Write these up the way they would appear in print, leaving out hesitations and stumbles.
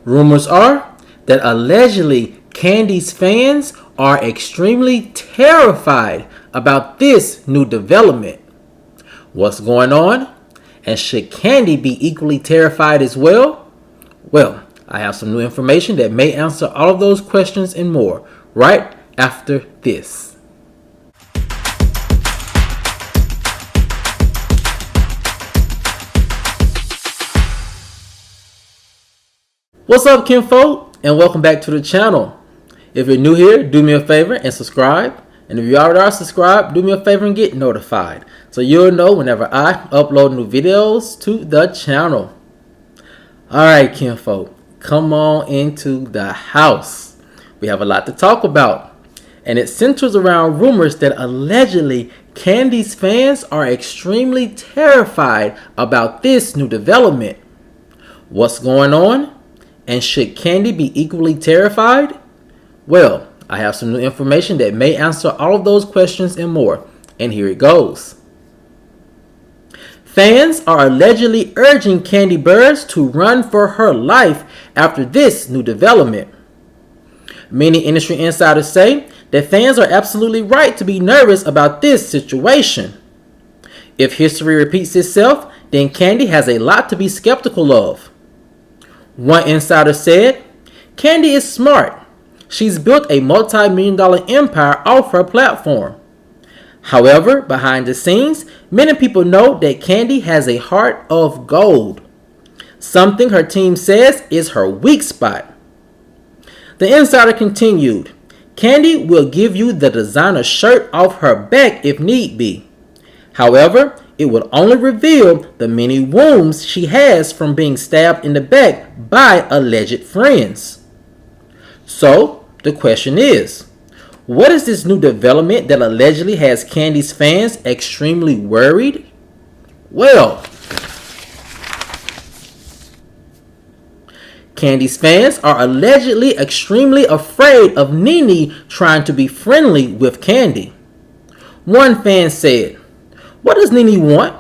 Rumors are that allegedly Kandi's fans are extremely terrified about this new development. What's going on? And should Kandi be equally terrified as well? Well, I have some new information that may answer all of those questions and more right after this. What's up, kinfolk, and welcome back to the channel. If you're new here, do me a favor and subscribe. And if you already are subscribed, do me a favor and get notified, so you'll know whenever I upload new videos to the channel. Alright, kinfolk, come on into the house. We have a lot to talk about, and it centers around rumors that allegedly Kandi's fans are extremely terrified about this new development. What's going on? And should Kandi be equally terrified? Well, I have some new information that may answer all of those questions and more, and here it goes. Fans are allegedly urging Kandiburruss to run for her life after this new development. Many industry insiders say that fans are absolutely right to be nervous about this situation. If history repeats itself, then Kandi has a lot to be skeptical of. One insider said, "Kandi is smart. She's built a multi-million-dollar empire off her platform. However, behind the scenes, many people know that Kandi has a heart of gold, something her team says is her weak spot." The insider continued, "Kandi will give you the designer shirt off her back if need be. However, it will only reveal the many wounds she has from being stabbed in the back by alleged friends." So, the question is, what is this new development that allegedly has Kandi's fans extremely worried? Well, Kandi's fans are allegedly extremely afraid of Nene trying to be friendly with Kandi. One fan said, "What does Nene want?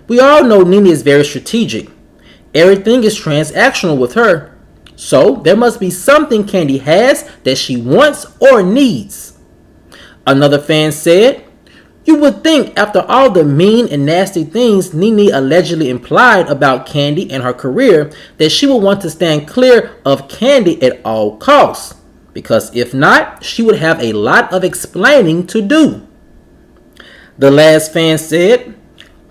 We all know Nene is very strategic. Everything is transactional with her. So there must be something Kandi has that she wants or needs." Another fan said, "You would think after all the mean and nasty things Nene allegedly implied about Kandi and her career that she would want to stand clear of Kandi at all costs, because if not, she would have a lot of explaining to do." The last fan said,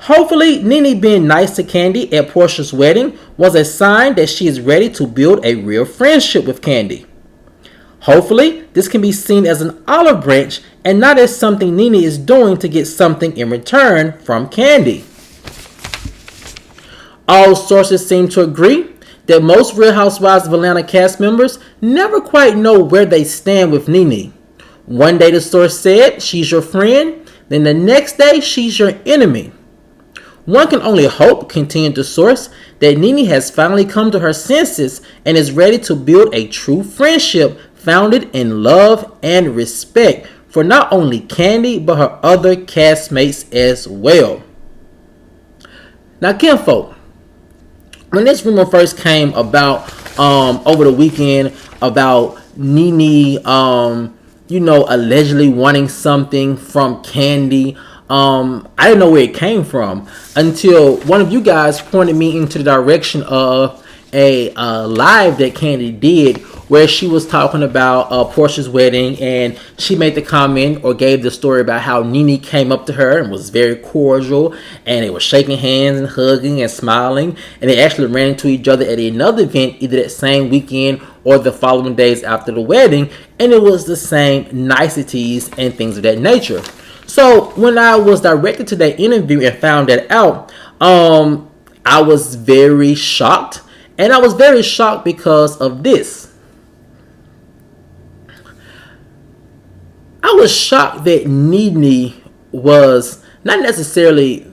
"Hopefully Nene being nice to Kandi at Portia's wedding was a sign that she is ready to build a real friendship with Kandi. Hopefully this can be seen as an olive branch and not as something Nene is doing to get something in return from Kandi." All sources seem to agree that most Real Housewives of Atlanta cast members never quite know where they stand with Nene. One day the source said she's your friend, then the next day she's your enemy. One can only hope, continued the source, that Nene has finally come to her senses and is ready to build a true friendship founded in love and respect for not only Kandi but her other castmates as well. Now, kinfolk, when this rumor first came about over the weekend about Nene, allegedly wanting something from Kandi, I didn't know where it came from until one of you guys pointed me into the direction of a live that Kandi did where she was talking about Portia's wedding, and she made the comment or gave the story about how Nene came up to her and was very cordial, and they were shaking hands and hugging and smiling, and they actually ran into each other at another event either that same weekend or the following days after the wedding, and it was the same niceties and things of that nature. So when I was directed to that interview and found that out, I was very shocked, and I was very shocked because of this. I was shocked that Nene was not necessarily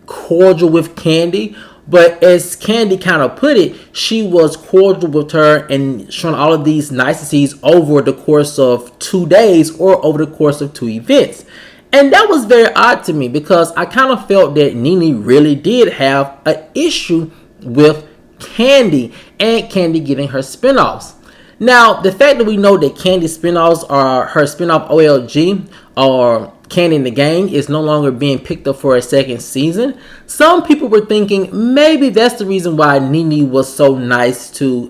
cordial with Kandi, but as Kandi kind of put it, she was cordial with her and showing all of these niceties over the course of 2 days or over the course of 2 events. And that was very odd to me because I kind of felt that Nene really did have an issue with Kandi and Kandi getting her spinoffs. Now, the fact that we know that Kandi's spinoffs are her spinoff OLG or Kandi and the Gang is no longer being picked up for a second season, some people were thinking maybe that's the reason why Nene was so nice to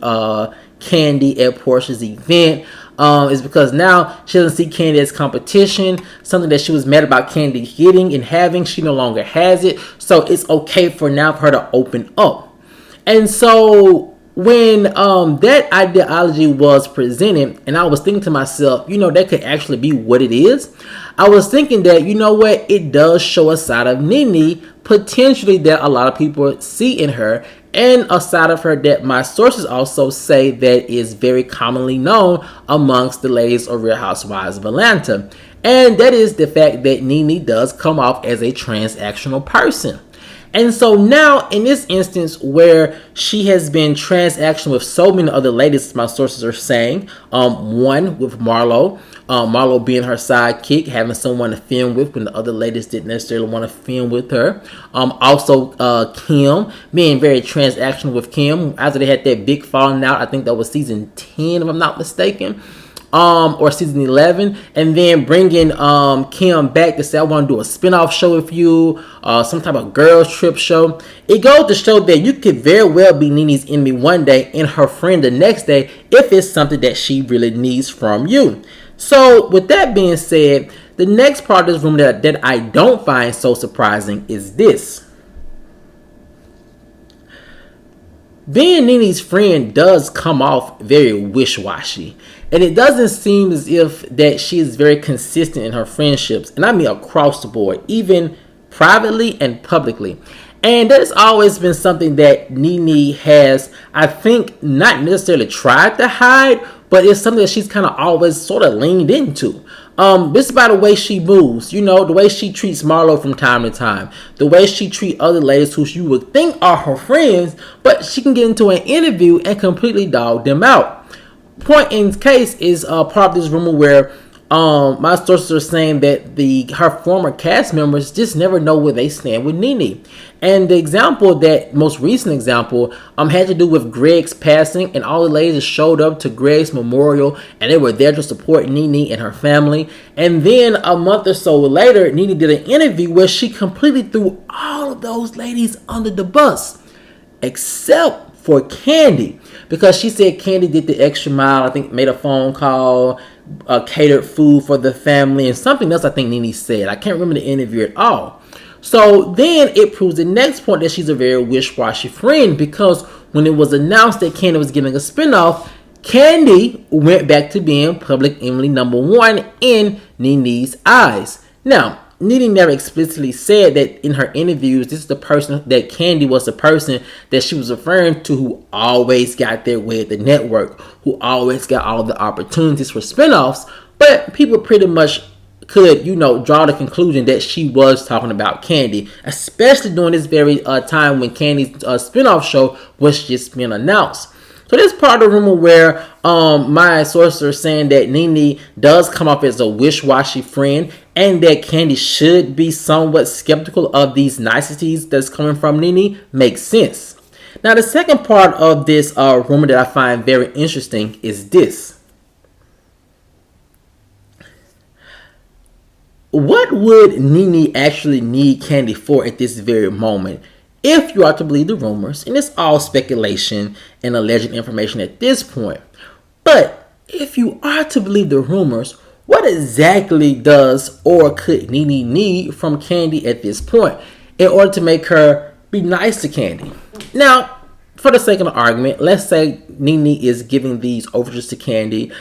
Kandi at Portia's event. Is because now she doesn't see Kandi as competition, something that she was mad about Kandi getting and having. She no longer has it, so it's okay for now for her to open up. And so when that ideology was presented, and I was thinking to myself, that could actually be what it is. I was thinking that, what, it does show a side of Nene potentially that a lot of people see in her, and a side of her that my sources also say that is very commonly known amongst the ladies of Real Housewives of Atlanta. And that is the fact that Nene does come off as a transactional person. And so now, in this instance where she has been transactional with so many other ladies, my sources are saying, one with Marlo, Marlo being her sidekick, having someone to film with when the other ladies didn't necessarily want to film with her. Also, Kim being very transactional with Kim after they had that big falling out. I think that was season 10, if I'm not mistaken. Or season 11, and then bringing Kim back to say, I want to do a spinoff show with you, some type of girls trip show. It goes to show that you could very well be Nene's enemy one day and her friend the next day if it's something that she really needs from you. So with that being said, the next part of this rumor that I don't find so surprising is this. Being Nene's friend does come off very wish-washy. And it doesn't seem as if that she is very consistent in her friendships. And I mean across the board, even privately and publicly. And that's always been something that Nene has, I think, not necessarily tried to hide, but it's something that she's kind of always sort of leaned into. This is by the way she moves, the way she treats Marlo from time to time, the way she treats other ladies who you would think are her friends, but she can get into an interview and completely dog them out. Point in case is part of this rumor where my sources are saying that her former cast members just never know where they stand with Nene. And the most recent example had to do with Greg's passing, and all the ladies showed up to Greg's memorial and they were there to support Nene and her family. And then a month or so later, Nene did an interview where she completely threw all of those ladies under the bus except for Kandi, because she said Kandi did the extra mile. I think made a phone call, catered food for the family, and something else I think Nene said. I can't remember the interview at all. So then it proves the next point that she's a very wish-washy friend, because when it was announced that Kandi was getting a spinoff, Kandi went back to being public enemy number one in Nene's eyes. Now, Nene never explicitly said that in her interviews, this is the person that Kandi was the person that she was referring to who always got their way at the network, who always got all the opportunities for spinoffs. But people pretty much could, draw the conclusion that she was talking about Kandi, especially during this very time when Kandi's spinoff show was just being announced. So this part of the rumor where my sources are saying that Nene does come up as a wish-washy friend and that Kandi should be somewhat skeptical of these niceties that's coming from Nene makes sense. Now the second part of this rumor that I find very interesting is this. What would Nene actually need Kandi for at this very moment? If you are to believe the rumors, and it's all speculation and alleged information at this point. But if you are to believe the rumors, what exactly does or could Nene need from Kandi at this point in order to make her be nice to Kandi? Now, for the sake of the argument, let's say Nene is giving these overtures to Kandi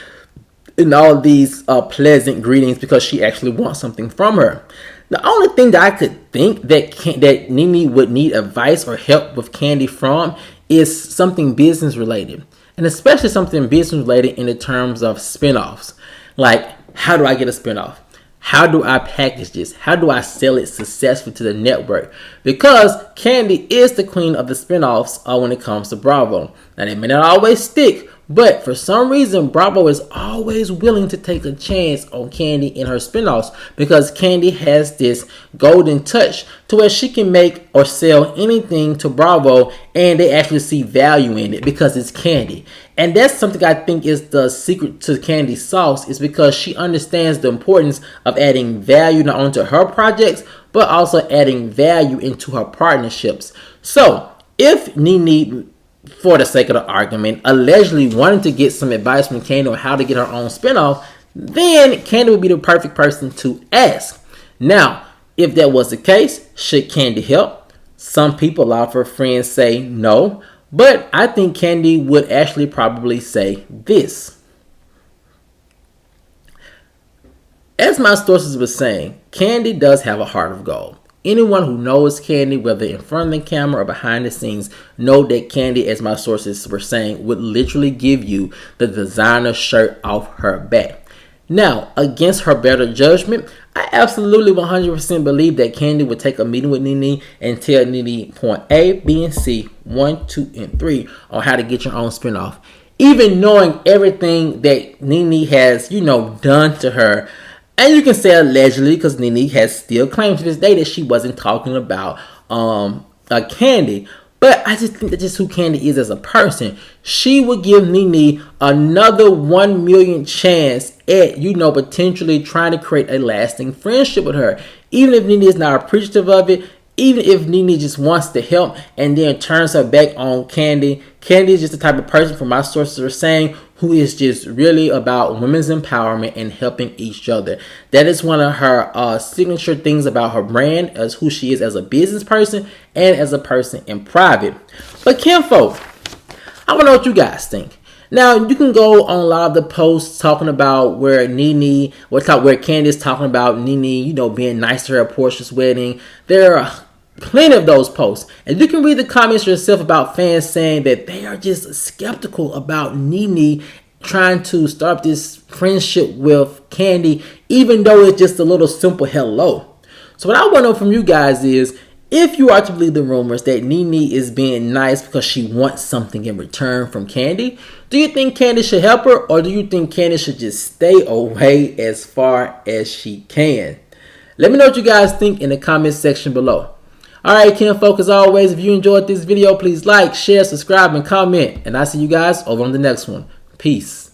and all these pleasant greetings because she actually wants something from her. The only thing that I could think that Nene would need advice or help with Kandi from is something business related. And especially something business related in the terms of spinoffs. Like, how do I get a spinoff? How do I package this? How do I sell it successfully to the network? Because Kandi is the queen of the spinoffs when it comes to Bravo. Now, they may not always stick, But for some reason, Bravo is always willing to take a chance on Kandi in her spinoffs because Kandi has this golden touch to where she can make or sell anything to Bravo and they actually see value in it because it's Kandi. And that's something I think is the secret to Kandi's sauce, is because she understands the importance of adding value not only to her projects, but also adding value into her partnerships. So if Nene, for the sake of the argument, allegedly wanted to get some advice from Kandi on how to get her own spinoff, then Kandi would be the perfect person to ask. Now, if that was the case, should Kandi help? Some people, a lot of her friends say no, but I think Kandi would actually probably say this. As my sources were saying, Kandi does have a heart of gold. Anyone who knows Kandi, whether in front of the camera or behind the scenes, know that Kandi, as my sources were saying, would literally give you the designer shirt off her back. Now, against her better judgment, I absolutely 100% believe that Kandi would take a meeting with Nene and tell Nene point A, B, and C, 1, 2, and 3 on how to get your own spinoff. Even knowing everything that Nene has, done to her. And you can say allegedly, because Nene has still claimed to this day that she wasn't talking about Kandi. But I just think that's just who Kandi is as a person. She would give Nene another 1 million chance at, potentially trying to create a lasting friendship with her. Even if Nene is not appreciative of it, even if Nene just wants to help and then turns her back on Kandi. Kandi is just the type of person, from my sources are saying, who is just really about women's empowerment and helping each other. That is one of her signature things about her brand, as who she is as a business person and as a person in private. But kinfolk, I want to know what you guys think. Now, you can go on a lot of the posts talking about where Kandi is talking about Nene, being nice to her at Portia's wedding. There are plenty of those posts. And you can read the comments yourself about fans saying that they are just skeptical about Nene trying to start this friendship with Kandi, even though it's just a little simple hello. So what I want to know from you guys is, if you are to believe the rumors that Nene is being nice because she wants something in return from Kandi, do you think Kandi should help her, or do you think Kandi should just stay away as far as she can? Let me know what you guys think in the comments section below. Alright, kinfolk, as always, if you enjoyed this video, please like, share, subscribe, and comment. And I'll see you guys over on the next one. Peace.